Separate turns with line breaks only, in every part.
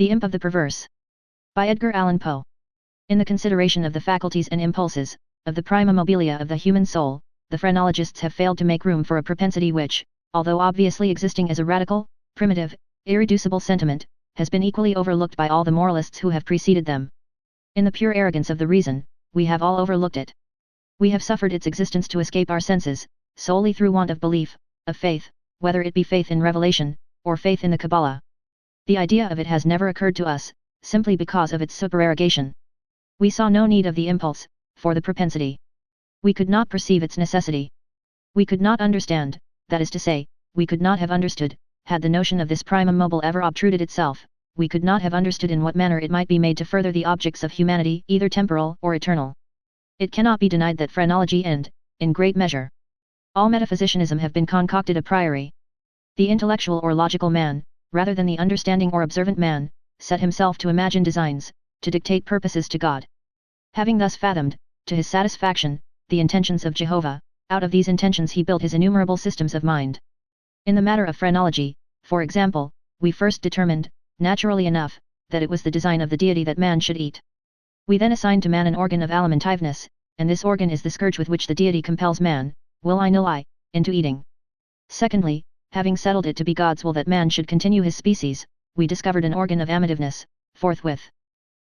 The Imp of the Perverse. By Edgar Allan Poe. In the consideration of the faculties and impulses, of the prima mobilia of the human soul, the phrenologists have failed to make room for a propensity which, although obviously existing as a radical, primitive, irreducible sentiment, has been equally overlooked by all the moralists who have preceded them. In the pure arrogance of the reason, we have all overlooked it. We have suffered its existence to escape our senses, solely through want of belief, of faith, whether it be faith in revelation, or faith in the Kabbalah. The idea of it has never occurred to us, simply because of its supererogation. We saw no need of the impulse, for the propensity. We could not perceive its necessity. We could not understand, that is to say, we could not have understood, had the notion of this primum mobile ever obtruded itself, we could not have understood in what manner it might be made to further the objects of humanity, either temporal or eternal. It cannot be denied that phrenology and, in great measure, all metaphysicianism have been concocted a priori. The intellectual or logical man, rather than the understanding or observant man, set himself to imagine designs, to dictate purposes to God. Having thus fathomed, to his satisfaction, the intentions of Jehovah, out of these intentions he built his innumerable systems of mind. In the matter of phrenology, for example, we first determined, naturally enough, that it was the design of the deity that man should eat. We then assigned to man an organ of alimentiveness, and this organ is the scourge with which the deity compels man, will-I-nil-I, into eating. Secondly, having settled it to be God's will that man should continue his species, we discovered an organ of amativeness, forthwith.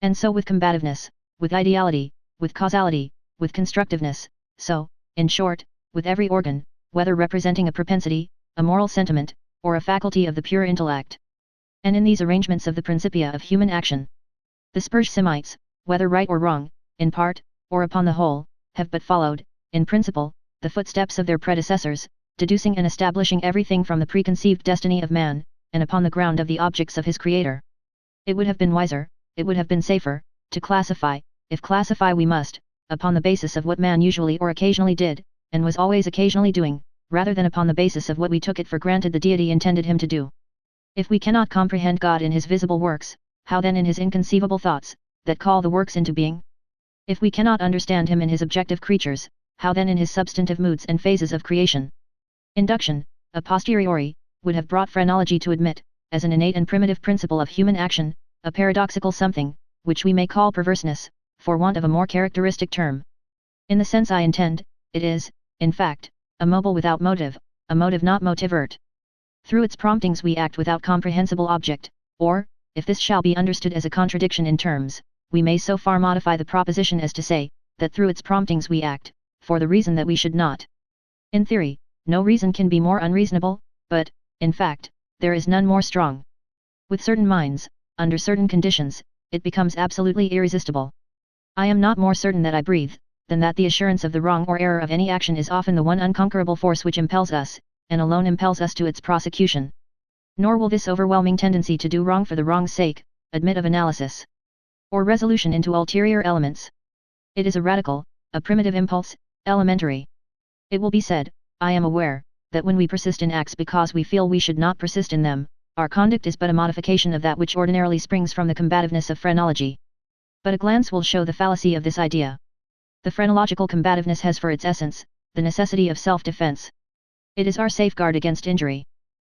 And so with combativeness, with ideality, with causality, with constructiveness, so, in short, with every organ, whether representing a propensity, a moral sentiment, or a faculty of the pure intellect. And in these arrangements of the principia of human action, the Spurge Semites, whether right or wrong, in part, or upon the whole, have but followed, in principle, the footsteps of their predecessors, deducing and establishing everything from the preconceived destiny of man, and upon the ground of the objects of his Creator. It would have been wiser, it would have been safer, to classify, if classify we must, upon the basis of what man usually or occasionally did, and was always occasionally doing, rather than upon the basis of what we took it for granted the deity intended him to do. If we cannot comprehend God in his visible works, how then in his inconceivable thoughts, that call the works into being? If we cannot understand him in his objective creatures, how then in his substantive moods and phases of creation? Induction, a posteriori, would have brought phrenology to admit, as an innate and primitive principle of human action, a paradoxical something, which we may call perverseness, for want of a more characteristic term. In the sense I intend, it is, in fact, a mobile without motive, a motive not motivert. Through its promptings we act without comprehensible object, or, if this shall be understood as a contradiction in terms, we may so far modify the proposition as to say, that through its promptings we act, for the reason that we should not. In theory, no reason can be more unreasonable, but, in fact, there is none more strong. With certain minds, under certain conditions, it becomes absolutely irresistible. I am not more certain that I breathe, than that the assurance of the wrong or error of any action is often the one unconquerable force which impels us, and alone impels us to its prosecution. Nor will this overwhelming tendency to do wrong for the wrong's sake, admit of analysis, or resolution into ulterior elements. It is a radical, a primitive impulse, elementary. It will be said, I am aware, that when we persist in acts because we feel we should not persist in them, our conduct is but a modification of that which ordinarily springs from the combativeness of phrenology. But a glance will show the fallacy of this idea. The phrenological combativeness has for its essence, the necessity of self-defense. It is our safeguard against injury.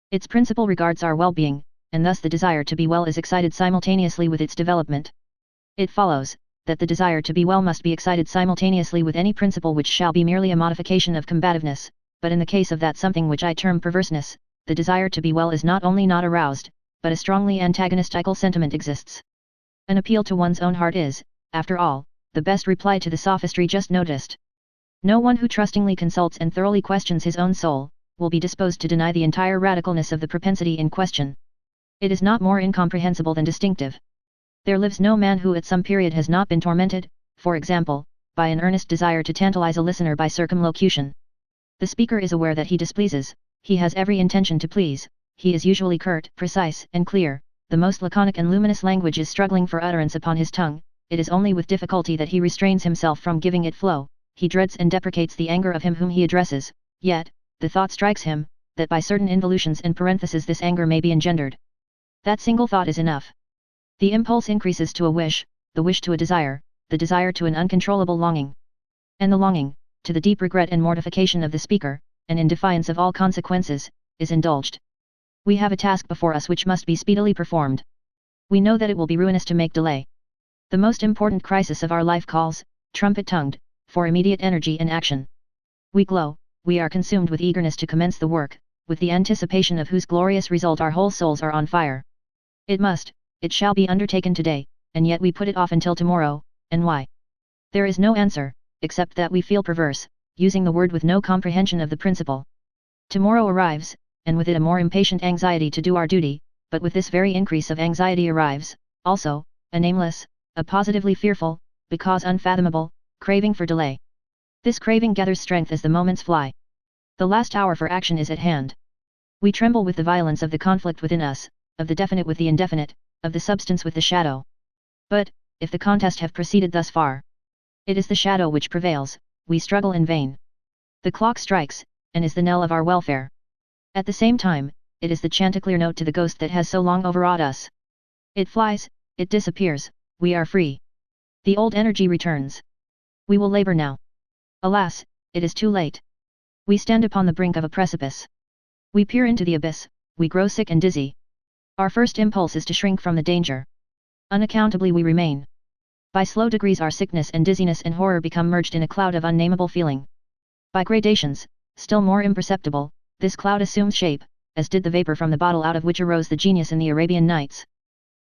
Its principle regards our well-being, and thus the desire to be well is excited simultaneously with its development. It follows, that the desire to be well must be excited simultaneously with any principle which shall be merely a modification of combativeness, but in the case of that something which I term perverseness, the desire to be well is not only not aroused, but a strongly antagonistical sentiment exists. An appeal to one's own heart is, after all, the best reply to the sophistry just noticed. No one who trustingly consults and thoroughly questions his own soul, will be disposed to deny the entire radicalness of the propensity in question. It is not more incomprehensible than distinctive. There lives no man who at some period has not been tormented, for example, by an earnest desire to tantalize a listener by circumlocution. The speaker is aware that he displeases, he has every intention to please, he is usually curt, precise, and clear, the most laconic and luminous language is struggling for utterance upon his tongue, it is only with difficulty that he restrains himself from giving it flow, he dreads and deprecates the anger of him whom he addresses, yet, the thought strikes him, that by certain involutions and parentheses this anger may be engendered. That single thought is enough. The impulse increases to a wish, the wish to a desire, the desire to an uncontrollable longing. And the longing, to the deep regret and mortification of the speaker, and in defiance of all consequences, is indulged. We have a task before us which must be speedily performed. We know that it will be ruinous to make delay. The most important crisis of our life calls, trumpet-tongued, for immediate energy and action. We glow, we are consumed with eagerness to commence the work, with the anticipation of whose glorious result our whole souls are on fire. It shall be undertaken today, and yet we put it off until tomorrow, and why? There is no answer, except that we feel perverse, using the word with no comprehension of the principle. Tomorrow arrives, and with it a more impatient anxiety to do our duty, but with this very increase of anxiety arrives, also, a nameless, a positively fearful, because unfathomable, craving for delay. This craving gathers strength as the moments fly. The last hour for action is at hand. We tremble with the violence of the conflict within us, of the definite with the indefinite, of the substance with the shadow. But, if the contest have proceeded thus far, it is the shadow which prevails, we struggle in vain. The clock strikes, and is the knell of our welfare. At the same time, it is the chanticleer note to the ghost that has so long overawed us. It flies, it disappears, we are free. The old energy returns. We will labor now. Alas, it is too late. We stand upon the brink of a precipice. We peer into the abyss, we grow sick and dizzy. Our first impulse is to shrink from the danger. Unaccountably we remain. By slow degrees our sickness and dizziness and horror become merged in a cloud of unnameable feeling. By gradations, still more imperceptible, this cloud assumes shape, as did the vapor from the bottle out of which arose the genius in the Arabian Nights.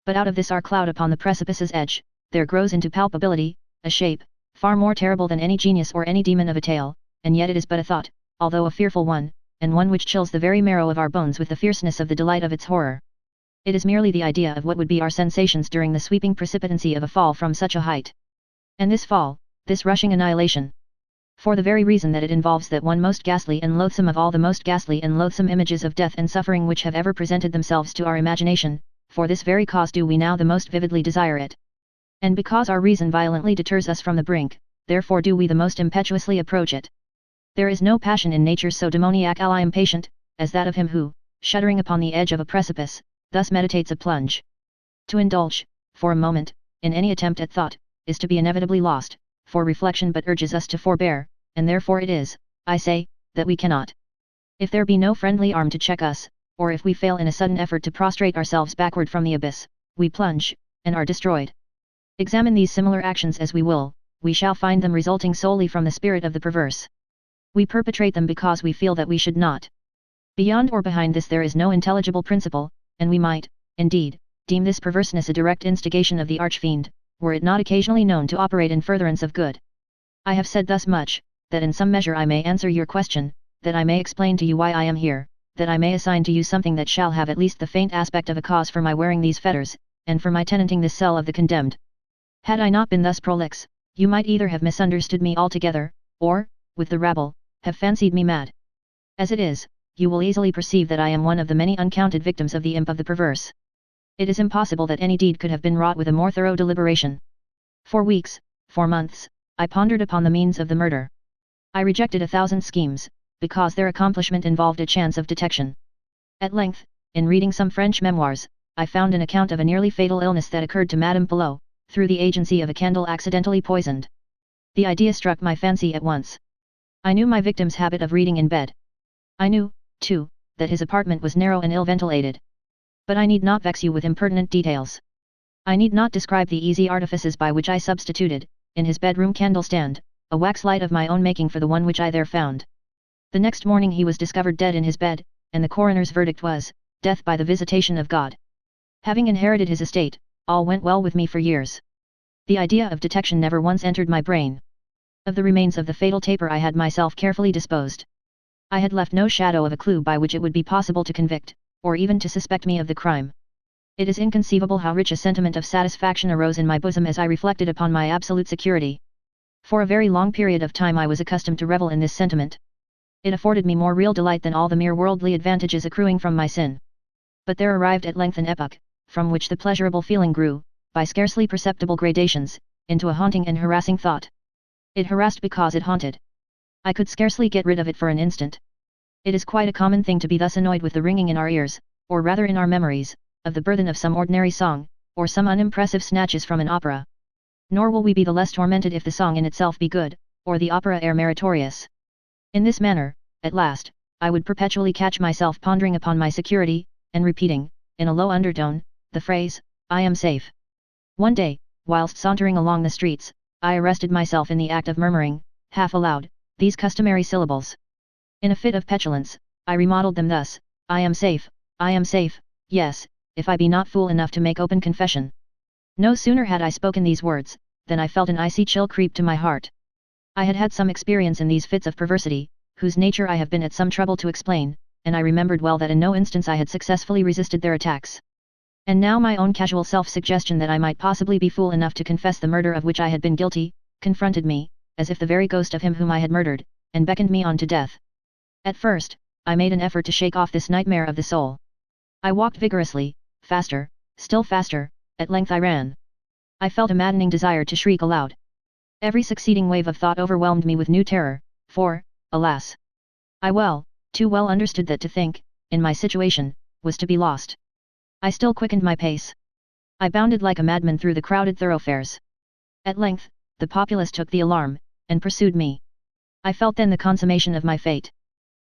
But out of this our cloud upon the precipice's edge, there grows into palpability, a shape, far more terrible than any genius or any demon of a tale, and yet it is but a thought, although a fearful one, and one which chills the very marrow of our bones with the fierceness of the delight of its horror. It is merely the idea of what would be our sensations during the sweeping precipitancy of a fall from such a height. And this fall, this rushing annihilation, for the very reason that it involves that one most ghastly and loathsome of all the most ghastly and loathsome images of death and suffering which have ever presented themselves to our imagination, for this very cause do we now the most vividly desire it. And because our reason violently deters us from the brink, therefore do we the most impetuously approach it. There is no passion in nature so demoniacally impatient, as that of him who, shuddering upon the edge of a precipice, thus meditates a plunge. To indulge, for a moment, in any attempt at thought, is to be inevitably lost, for reflection but urges us to forbear, and therefore it is, I say, that we cannot. If there be no friendly arm to check us, or if we fail in a sudden effort to prostrate ourselves backward from the abyss, we plunge, and are destroyed. Examine these similar actions as we will, we shall find them resulting solely from the spirit of the perverse. We perpetrate them because we feel that we should not. Beyond or behind this there is no intelligible principle, and we might, indeed, deem this perverseness a direct instigation of the archfiend, were it not occasionally known to operate in furtherance of good. I have said thus much, that in some measure I may answer your question, that I may explain to you why I am here, that I may assign to you something that shall have at least the faint aspect of a cause for my wearing these fetters, and for my tenanting this cell of the condemned. Had I not been thus prolix, you might either have misunderstood me altogether, or, with the rabble, have fancied me mad. As it is, you will easily perceive that I am one of the many uncounted victims of the imp of the perverse. It is impossible that any deed could have been wrought with a more thorough deliberation. For weeks, for months, I pondered upon the means of the murder. I rejected 1,000 schemes, because their accomplishment involved a chance of detection. At length, in reading some French memoirs, I found an account of a nearly fatal illness that occurred to Madame Pilot, through the agency of a candle accidentally poisoned. The idea struck my fancy at once. I knew my victim's habit of reading in bed. I knew, too, that his apartment was narrow and ill-ventilated. But I need not vex you with impertinent details. I need not describe the easy artifices by which I substituted, in his bedroom candle-stand, a wax light of my own making for the one which I there found. The next morning he was discovered dead in his bed, and the coroner's verdict was, death by the visitation of God. Having inherited his estate, all went well with me for years. The idea of detection never once entered my brain. Of the remains of the fatal taper I had myself carefully disposed. I had left no shadow of a clue by which it would be possible to convict, or even to suspect me of the crime. It is inconceivable how rich a sentiment of satisfaction arose in my bosom as I reflected upon my absolute security. For a very long period of time I was accustomed to revel in this sentiment. It afforded me more real delight than all the mere worldly advantages accruing from my sin. But there arrived at length an epoch, from which the pleasurable feeling grew, by scarcely perceptible gradations, into a haunting and harassing thought. It harassed because it haunted. I could scarcely get rid of it for an instant. It is quite a common thing to be thus annoyed with the ringing in our ears, or rather in our memories, of the burthen of some ordinary song, or some unimpressive snatches from an opera. Nor will we be the less tormented if the song in itself be good, or the opera air meritorious. In this manner, at last, I would perpetually catch myself pondering upon my security, and repeating, in a low undertone, the phrase, I am safe. One day, whilst sauntering along the streets, I arrested myself in the act of murmuring, half aloud, these customary syllables. In a fit of petulance, I remodeled them thus: I am safe, yes, if I be not fool enough to make open confession. No sooner had I spoken these words, than I felt an icy chill creep to my heart. I had had some experience in these fits of perversity, whose nature I have been at some trouble to explain, and I remembered well that in no instance I had successfully resisted their attacks. And now my own casual self-suggestion that I might possibly be fool enough to confess the murder of which I had been guilty, confronted me, as if the very ghost of him whom I had murdered, and beckoned me on to death. At first, I made an effort to shake off this nightmare of the soul. I walked vigorously, faster, still faster, at length I ran. I felt a maddening desire to shriek aloud. Every succeeding wave of thought overwhelmed me with new terror, for, alas! I too well understood that to think, in my situation, was to be lost. I still quickened my pace. I bounded like a madman through the crowded thoroughfares. At length, the populace took the alarm, and pursued me. I felt then the consummation of my fate.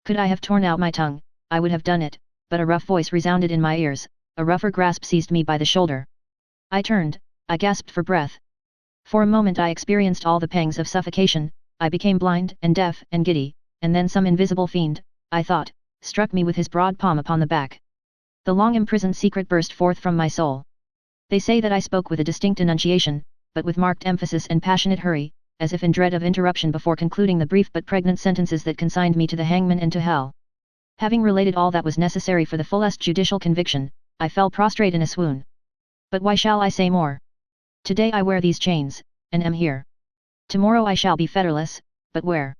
Could I have torn out my tongue, I would have done it, but a rough voice resounded in my ears, a rougher grasp seized me by the shoulder. I turned, I gasped for breath. For a moment I experienced all the pangs of suffocation, I became blind and deaf and giddy, and then some invisible fiend, I thought, struck me with his broad palm upon the back. The long imprisoned secret burst forth from my soul. They say that I spoke with a distinct enunciation, but with marked emphasis and passionate hurry, as if in dread of interruption before concluding the brief but pregnant sentences that consigned me to the hangman and to hell. Having related all that was necessary for the fullest judicial conviction, I fell prostrate in a swoon. But why shall I say more? Today I wear these chains, and am here. Tomorrow I shall be fetterless, but where?